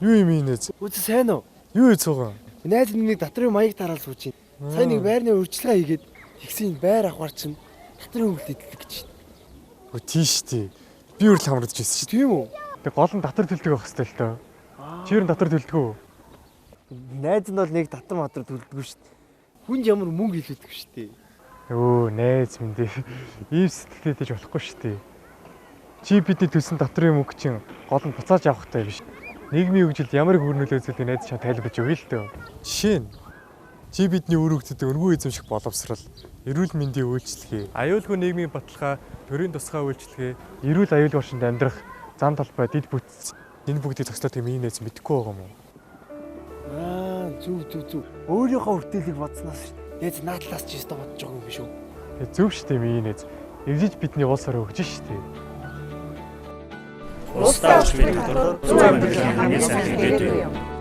Юу юм инээз? Үгүй сайн уу? Юу ийц байгаа? Найз нэг дотрын маяг тараал сууж байна. Сайн нэг байрны урьдчилгаа хийгээд тэгсэн байр авахар чинь дотрын хөнгөлт идэлдэг гэж. Өө тийш тий. Би үрл хамрагдаж байсан шүү. Тийм үү? Тэг гол нь татвар төлдөг байх хэвээр л тоо. Чир нь татвар төлдөг үү? Найз нь бол нэг татам матраа төлдөггүй шүү дээ. Хүнд ямар мөнгө илүүдэг шүү дээ. Өө найз минь дээ. Ийм сэтгэлтэй дэж болохгүй шүү дээ. Чи бидний төлсөн татрын мөнгө чинь гол нь буцааж авахтай биш. Нийгмийн хөгжилд ямар их үр нөлөө үзүүлдэг найз чам тайлбарж өгье л дээ. Жишээ нь чи бидний үр хөгжөд өргөө эзэмших боловсрал, эрүүл мэндийн үйлчилгээ, аюулгүй нийгмийн баталгаа, төрийн тусгай үйлчилгээ, эрүүл аюулгүй орчинд амьдрах зам талбай, дид бүтц энэ бүгдийг зохицуулах юм ийм найз мэдэхгүй байгаа юм уу? Зүг. Өөрийнхөө хүртээлийг бодсноос шүү. Найз наадлаас ч ёстой бодож байгаа юм биш үү? Зөв шүү дээ ийм найз. Эргэж бидний уус орой өгч шүү дээ. Усталж бид дотор 100 амьдралын хамгийн сайн хэлбэртэй.